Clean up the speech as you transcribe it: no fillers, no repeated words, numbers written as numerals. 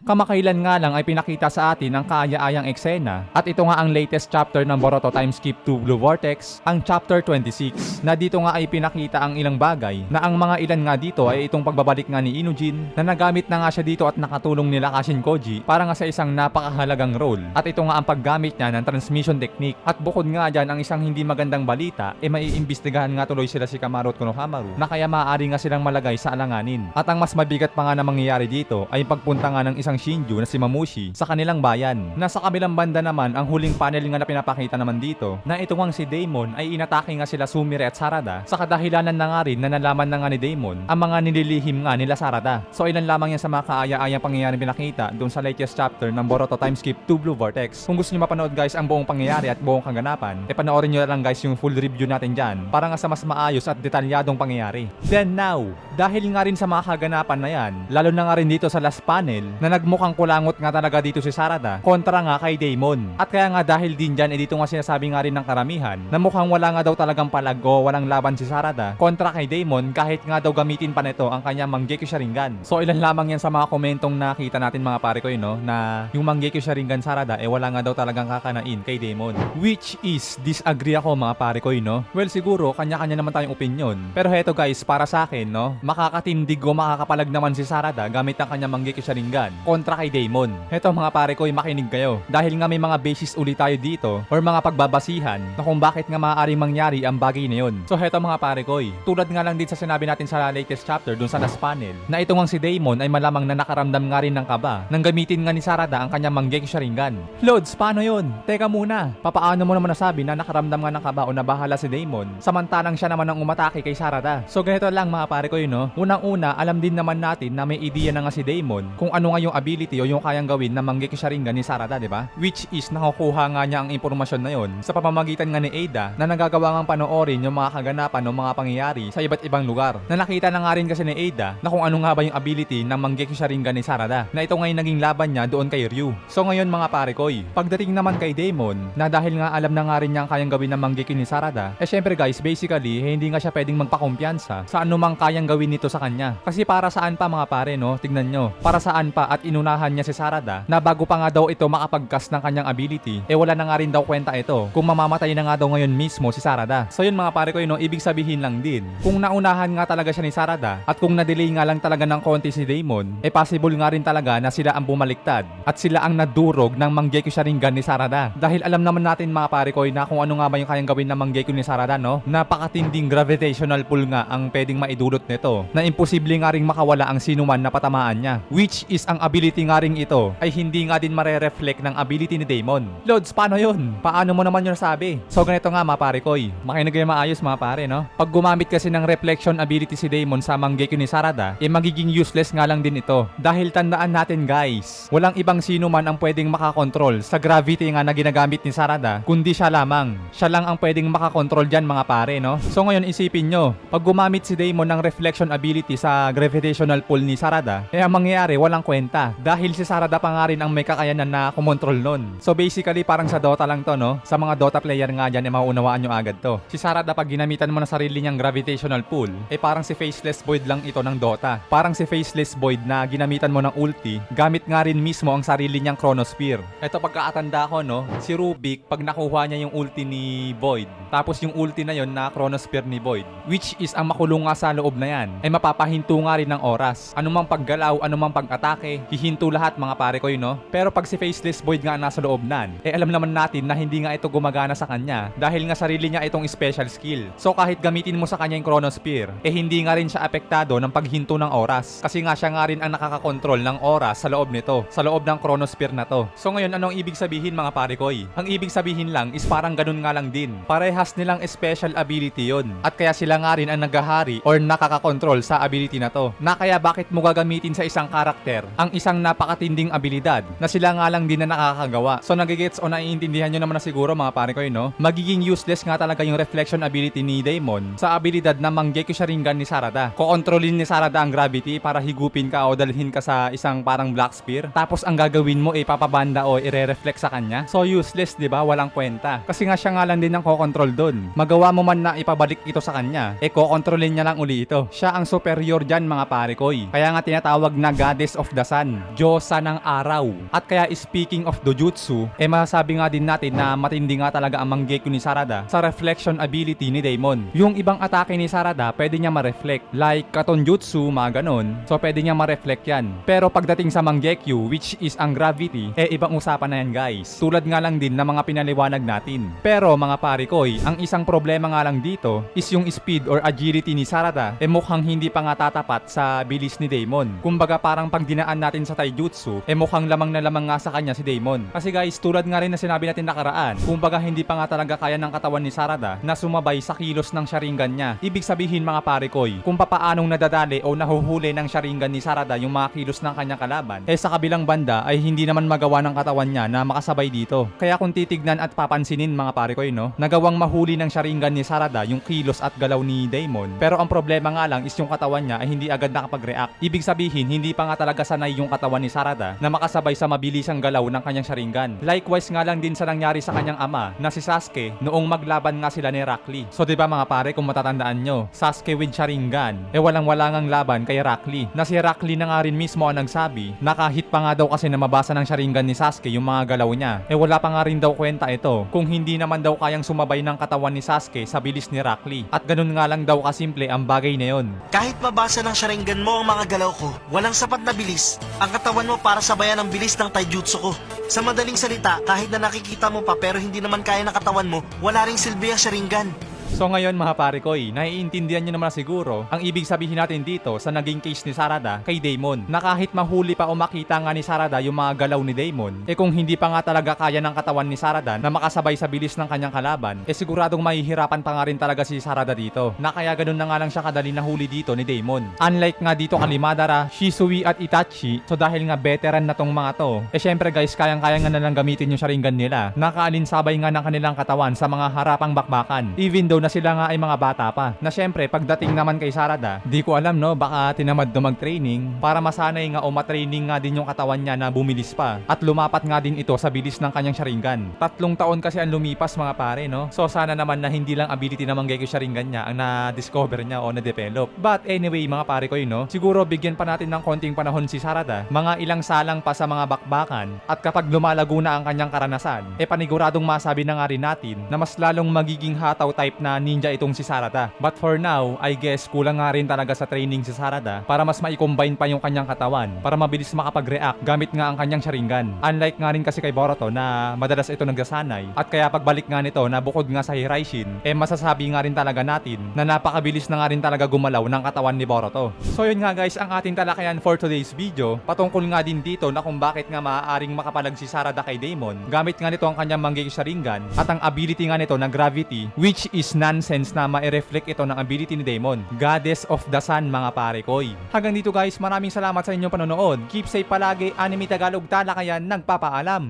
Kamakailan nga lang ay pinakita sa atin ang kaaya-ayang eksena at ito nga ang latest chapter ng Boruto Time Skip to Blue Vortex, ang chapter 26, na dito nga ay pinakita ang ilang bagay na ang mga ilan nga dito ay itong pagbabalik nga ni Inujin na nagamit na nga siya dito at nakatulong nila Kashin Koji para nga sa isang napakahalagang role, at ito nga ang paggamit niya ng transmission technique. At bukod nga dyan, ang isang hindi magandang balita maiimbestigahan nga tuloy sila si Kamaru at Konohamaru na kaya maaari nga silang malagay sa alanganin. At ang mas mabigat pa nga na mangyayari dito ay pagpunta nga ng isang Shinju na si Mamushi sa kanilang bayan. Nasa kabilang banda naman, ang huling panel nga na pinapakita naman dito na ito nga si Daemon ay inatake nga sila Sumire at Sarada sa kadahilanan na nga rin na nalaman na nga ni Daemon ang mga nililihim nga nila Sarada. So ilan lamang yan sa mga kaaya-ayang pangyayari pinakita doon sa latest chapter ng Boruto Time Skip to Blue Vortex. Kung gusto niyo mapanood guys ang buong pangyayari at buong kaganapan, panoorin niyo lang guys yung full review natin dyan para nga sa mas maayos at detalyadong pangyayari. Then now, dahil nga rin sa mga kaganapan na yan, lalo na nga rin dito sa last panel na nagmukhang kulangot nga talaga dito si Sarada kontra nga kay Daemon. At kaya nga dahil din dyan dito nga sinasabi nga rin ng karamihan na mukhang wala nga daw talagang palag o walang laban si Sarada kontra kay Daemon kahit nga daw gamitin pa nito ang kanyang Mangekyou Sharingan. So ilan lamang yan sa mga komentong nakita natin mga pare ko no, na yung Mangekyou Sharingan Sarada wala nga daw talagang kakanain kay Daemon. Which is disagree ako mga pare ko no. Well siguro kanya-kanya naman tayong opinion. Pero heto guys, para sa akin no, makakatindig o makakapalag naman si Sarada gamit ang kanyang Mangekyou Sharingan kontra kay Daemon. Heto mga pare ko, makinig kayo. Dahil nga may mga basis ulit tayo dito or mga pagbabasihan na kung bakit nga maaaring mangyari ang bagay na yun. So heto mga pare ko, tulad nga lang din sa sinabi natin sa latest chapter dun sa last panel na ito nga si Daemon ay malamang na nakaramdam nga rin ng kaba nang gamitin nga ni Sarada ang kanyang Mangekyou Sharingan. Lods, paano yun? Teka muna, papaano mo naman nasabi na nakaramdam nga ng kaba o nabahala si Daemon samantalang siya naman ang umatake kay Sarada? So ganito lang mga pare ko no, unang-una alam din naman natin na may ideya na nga si Daemon kung ano nga yung ability o yung kayang gawin na Mangekyou Sharingan ni Sarada, di ba? Which is nakukuha nga niya ang impormasyon na yon sa pamamagitan nga ni Ada na nagagawa ngang panoorin yung mga kaganapan o mga pangyayari sa iba't ibang lugar. Na nakita na nga rin kasi ni Ada na kung ano nga ba yung ability ng Mangekyou Sharingan ni Sarada na ito ngayon naging laban niya doon kay Ryu. So ngayon mga pare koy, pagdating naman kay Daemon na dahil nga alam na nga rin niya ang kayang gawin ng Mangekyou ni Sarada, syempre guys, basically hindi nga siya pwedeng magpakumpiyansa sa anumang kayang gawin nito sa kanya. Kasi para saan pa mga pare no, tignan nyo, para saan pa at inunahan niya si Sarada na bago pa nga daw ito makapag-cast ng kanyang ability, wala na nga rin daw kwenta ito kung mamamatay na nga daw ngayon mismo si Sarada. So yun mga pare ko no, ibig sabihin lang din, kung naunahan nga talaga siya ni Sarada at kung na-delay nga lang talaga ng konti si Daemon, possible nga rin talaga na sila ang bumaliktad at sila ang nadurog ng Mangekyou Sharingan ni Sarada. Dahil alam naman natin mga pare ko na kung ano nga ba yung kayang gawin ng Mangekyou ni Sarada no, napakatinding gravitational pull nga ang pwedeng maidulot nito na imposible nga ring makawala ang sinuman na patamaan niya, which is ang ability nga ring ito ay hindi nga din mare-reflect ng ability ni Daemon. Lods, paano yun? Paano mo naman yun nasabi? So ganito nga mga pare koy, makinig kayo maayos mga pare no. Pag gumamit kasi ng reflection ability si Daemon sa Mangekyou ni Sarada, magiging useless nga lang din ito. Dahil tandaan natin guys, walang ibang sino man ang pwedeng makakontrol sa gravity nga na ginagamit ni Sarada kundi siya lamang. Siya lang ang pwedeng makakontrol dyan mga pare no. So ngayon isipin nyo, pag gumamit si Daemon ng reflection ability sa gravitational pull ni Sarada, ang mangyayari walang kwenta dahil si Sarada pa nga rin ang may kakayanan na kumontrol nun. So basically parang sa Dota lang to no, sa mga Dota player nga dyan mauunawaan nyo agad to. Si Sarada pag ginamitan mo na sarili niyang gravitational pull, parang si Faceless Void lang ito ng Dota. Parang si Faceless Void na ginamitan mo ng ulti, gamit nga rin mismo ang sarili niyang Chronosphere. Ito pagkakatanda ko no, si Rubik pag nakuha niya yung ulti ni Void, tapos yung ulti na yon na Chronosphere ni Void, which is ang makulong nga sa loob na yan, mapapahinto nga rin ng oras. Anumang paggalaw, anumang pag-atake, hihinto lahat mga pare ko no. Pero pag si Faceless Void nga nasa loob nan, alam naman natin na hindi nga ito gumagana sa kanya dahil nga sarili niya itong special skill. So kahit gamitin mo sa kanya yung Chronosphere, hindi nga rin siya apektado ng paghinto ng oras kasi nga siya nga rin ang nakakakontrol ng oras sa loob nito, sa loob ng Chronosphere na to. So ngayon anong ibig sabihin mga pare koy? Ang ibig sabihin lang is parang ganun nga lang din. Parehas nilang special ability yon at kaya sila nga rin ang naghahari or nakakakontrol sa ability na to. Na kaya bakit mo gagamitin sa isang karakter ang isang napakatinding abilidad na sila nga lang din na nakakagawa. So nagigets o naiintindihan nyo naman na siguro mga pare ko no, magiging useless nga talaga yung reflection ability ni Daemon sa abilidad na Mangekyou Sharingan ni Sarada. Kokontrolin ni Sarada ang gravity para higupin ka o dalhin ka sa isang parang Black Spear, tapos ang gagawin mo papabanda o ire-reflect sa kanya. So useless, di ba? Walang kwenta. Kasi nga siya nga lang din ang kokontrol doon. Magawa mo man na ipabalik ito sa kanya, kokontrolin niya lang uli ito. Siya ang superior dyan mga pare koy. Kaya nga tinatawag na Goddess of the Sun. Daemon, Diyosa ng araw. At kaya speaking of dojutsu, masasabi nga din natin na matindi nga talaga ang Mangekyo ni Sarada sa reflection ability ni Daemon. Yung ibang atake ni Sarada pwede niya ma-reflect, like Katonjutsu, mga ganon. So pwede niya ma-reflect yan. Pero pagdating sa Mangekyo, which is ang gravity, ibang usapan na yan guys. Tulad nga lang din na mga pinaliwanag natin. Pero mga pare koy, ang isang problema nga lang dito is yung speed or agility ni Sarada mukhang hindi pa nga tatapat sa bilis ni Daemon. Kumbaga parang pag dinaan natin sa taijutsu, mukhang lamang na lamang nga sa kanya si Daemon. Kasi guys, tulad nga rin na sinabi natin nakaraan, kumbaga hindi pa nga talaga kaya ng katawan ni Sarada na sumabay sa kilos ng Sharingan niya. Ibig sabihin mga pare koy, kung papaanong nadadali o nahuhuli ng Sharingan ni Sarada yung mga kilos ng kanyang kalaban, sa kabilang banda ay hindi naman magawa ng katawan niya na makasabay dito. Kaya kung titignan at papansinin mga pare koy, no, nagawang mahuli ng Sharingan ni Sarada yung kilos at galaw ni Daemon. Pero ang problema nga lang is yung katawan niya ay hindi agad nakapag-react. Ibig sabihin, hindi pa nga talaga sanay yung katawan ni Sarada na makasabay sa mabilisang galaw ng kanyang Sharingan. Likewise nga lang din sa nangyari sa kanyang ama na si Sasuke noong maglaban nga sila ni Rock Lee. So 'di ba mga pare, kung matatandaan nyo, Sasuke with Sharingan, walang-wala ngang laban kay Rock Lee. Na si Rock Lee na nga rin mismo ang nagsabi na kahit pa nga daw kasi na mabasa ng Sharingan ni Sasuke yung mga galaw niya, wala pa nga rin daw kwenta ito kung hindi naman daw kayang sumabay ng katawan ni Sasuke sa bilis ni Rock Lee. At ganun nga lang daw kasimple ang bagay na yon. Kahit mabasa ng Sharingan mo ang mga galaw ko, walang sapat na bilis ang katawan mo para sabayan ang bilis ng taijutsu ko. Sa madaling salita, kahit na nakikita mo pa pero hindi naman kaya ng katawan mo, wala ring silbi ang Sharingan. So ngayon mga pare koy, naiintindihan nyo naman siguro ang ibig sabihin natin dito sa naging case ni Sarada kay Daemon. Na kahit mahuli pa o makita nga ni Sarada yung mga galaw ni Daemon, kung hindi pa nga talaga kaya ng katawan ni Sarada na makasabay sa bilis ng kanyang kalaban, siguradong mahihirapan pa nga rin talaga si Sarada dito. Na kaya ganun na nga lang siya kadali nahuli dito ni Daemon. Unlike nga dito kay Madara, Shisui at Itachi, so dahil nga veteran na tong mga to, syempre guys, kayang-kaya nga na lang gamitin yung Sharingan nila. Nakaalinsabay nga ng kanilang katawan sa mga harapang bakbakan. Even though na sila nga ay mga bata pa. Na syempre, pagdating naman kay Sarada, di ko alam no, baka tinamad na mag-training para masanay nga o matraining nga din yung katawan niya na bumilis pa. At lumapat nga din ito sa bilis ng kanyang Sharingan. 3 taon kasi ang lumipas mga pare, no? So sana naman na hindi lang ability na Mangekyo Sharingan niya ang na-discover niya o na-develop. But anyway mga pare ko no, siguro bigyan pa natin ng konting panahon si Sarada, mga ilang salang pa sa mga bakbakan, at kapag lumalago na ang kanyang karanasan, paniguradong masabi na nga rin natin na mas lalong magiging hataw type na ninja itong si Sarada. But for now, I guess kulang nga rin talaga sa training si Sarada para mas mai-combine pa yung kanyang katawan para mabilis makapag-react gamit nga ang kanyang Sharingan. Unlike nga rin kasi kay Boruto na madalas ito nagsasanay, at kaya pagbalik nga nito na bukod nga sa Hiraishin, masasabi nga rin talaga natin na napakabilis na nga rin talaga gumalaw ng katawan ni Boruto. So yun nga guys ang ating talakayan for today's video, patungkol nga din dito na kung bakit nga maaaring makapalag si Sarada kay Daemon gamit nga nito ang kanyang Mangekyo Sharingan at ang ability nga nito na gravity, which is nonsense na ma-reflect ito ng ability ni Daemon, Goddess of the Sun mga pare koy. Hanggang dito guys, maraming salamat sa inyong panonood. Keep safe palagi. Anime Tagalog Talakayan nagpapaalam.